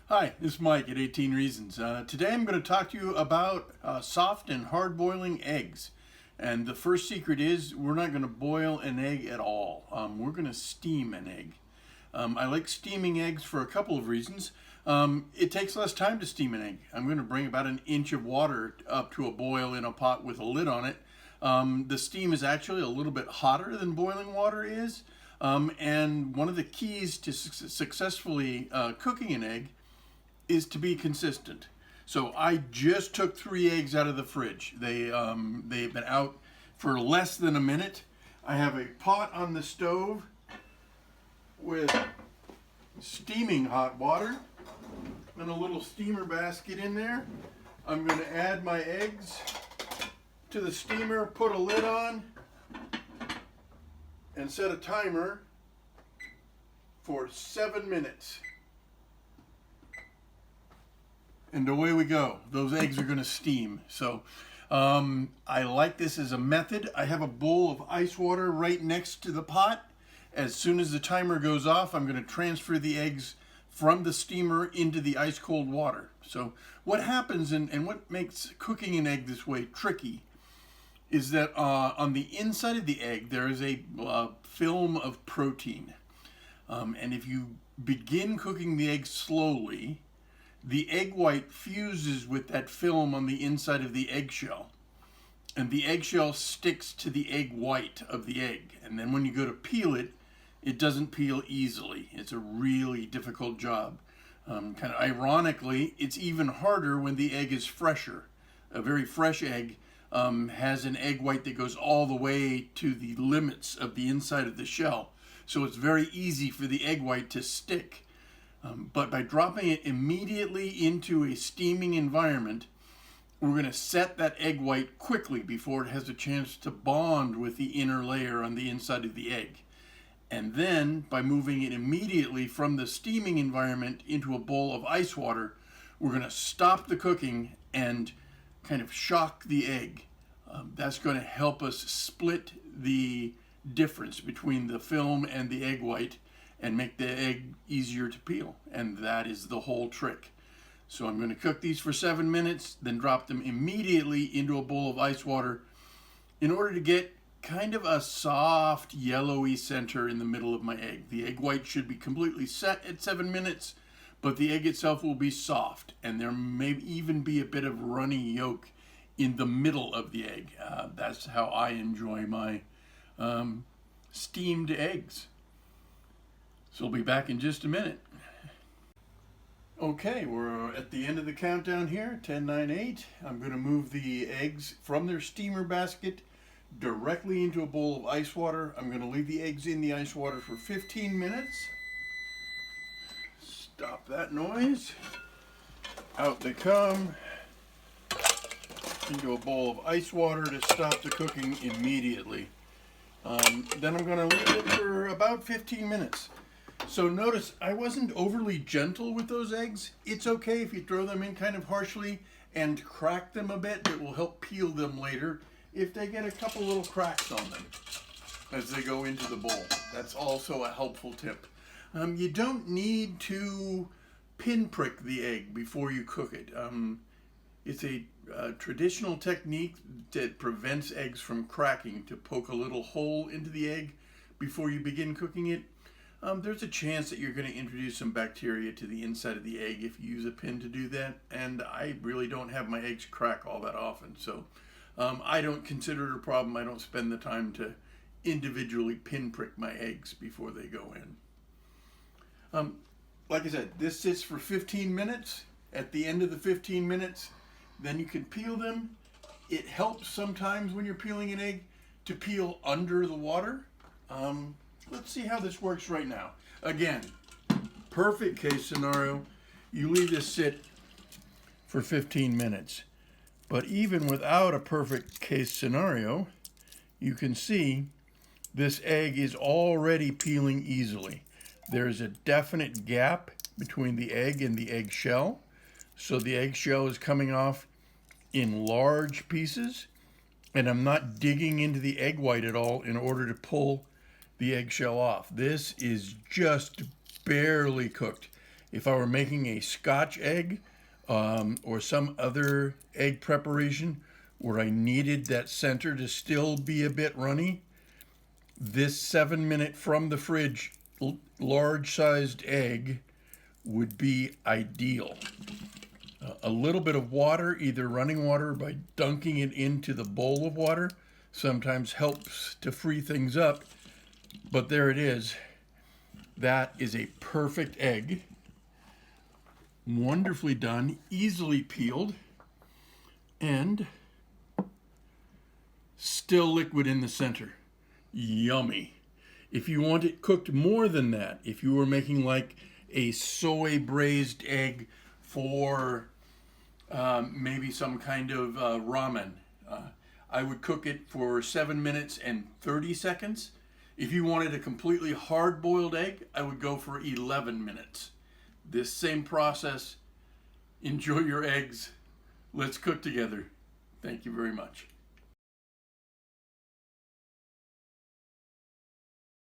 Hi, this is Mike at 18 Reasons. Today I'm going to talk to you about soft and hard boiling eggs. And the first secret is we're not going to boil an egg at all. We're going to steam an egg. I like steaming eggs for a couple of reasons. It takes less time to steam an egg. I'm going to bring about an inch of water up to a boil in a pot with a lid on it. The steam is actually a little bit hotter than boiling water is. And one of the keys to successfully cooking an egg is to be consistent. So I just took 3 eggs out of the fridge. They've been out for less than a minute. I have a pot on the stove with steaming hot water and a little steamer basket in there. I'm going to add my eggs to the steamer, put a lid on, and set a timer for 7 minutes. And away we go. Those eggs are going to steam. So I like this as a method. I have a bowl of ice water right next to the pot. As soon as the timer goes off, I'm going to transfer the eggs from the steamer into the ice cold water. So what happens and what makes cooking an egg this way tricky is that on the inside of the egg there is a film of protein. And if you begin cooking the egg slowly, the egg white fuses with that film on the inside of the eggshell. And the eggshell sticks to the egg white of the egg. And then when you go to peel it, it doesn't peel easily. It's a really difficult job. Kind of ironically, it's even harder when the egg is fresher. A very fresh egg has an egg white that goes all the way to the limits of the inside of the shell. So it's very easy for the egg white to stick. But by dropping it immediately into a steaming environment, we're going to set that egg white quickly before it has a chance to bond with the inner layer on the inside of the egg. And then, by moving it immediately from the steaming environment into a bowl of ice water, we're going to stop the cooking and kind of shock the egg. That's going to help us split the difference between the film and the egg white and make the egg easier to peel. And that is the whole trick. So I'm going to cook these for 7 minutes, then drop them immediately into a bowl of ice water in order to get kind of a soft yellowy center in the middle of my egg. The egg white should be completely set at 7 minutes, but the egg itself will be soft, and there may even be a bit of runny yolk in the middle of the egg. That's how I enjoy my steamed eggs. So we'll be back in just a minute. Okay, we're at the end of the countdown here, 10, 9, 8. I'm going to move the eggs from their steamer basket directly into a bowl of ice water. I'm going to leave the eggs in the ice water for 15 minutes. Stop that noise. Out they come into a bowl of ice water to stop the cooking immediately. Then I'm going to leave it for about 15 minutes. So notice I wasn't overly gentle with those eggs. It's okay if you throw them in kind of harshly and crack them a bit. It will help peel them later if they get a couple little cracks on them as they go into the bowl. That's also a helpful tip. You don't need to pinprick the egg before you cook it. It's a traditional technique that prevents eggs from cracking, to poke a little hole into the egg before you begin cooking it. There's a chance that you're going to introduce some bacteria to the inside of the egg if you use a pin to do that, and I really don't have my eggs crack all that often, so I don't consider it a problem. I don't spend the time to individually pinprick my eggs before they go in. Like I said, this sits for 15 minutes. At the end of the 15 minutes, then you can peel them. It helps sometimes when you're peeling an egg to peel under the water. Let's see how this works right now. Again, perfect case scenario, you leave this sit for 15 minutes. But even without a perfect case scenario, you can see this egg is already peeling easily. There's a definite gap between the egg and the egg shell. So the egg shell is coming off in large pieces, and I'm not digging into the egg white at all in order to pull the eggshell off. This is just barely cooked. If I were making a Scotch egg or some other egg preparation where I needed that center to still be a bit runny, this 7-minute from the fridge large sized egg would be ideal. A little bit of water, either running water by dunking it into the bowl of water, sometimes helps to free things up. But there it is. That is a perfect egg. Wonderfully done, easily peeled, and still liquid in the center. Yummy. If you want it cooked more than that, if you were making like a soy braised egg for maybe some kind of ramen, I would cook it for 7 minutes and 30 seconds. If you wanted a completely hard-boiled egg, I would go for 11 minutes. This same process. Enjoy your eggs. Let's cook together. Thank you very much.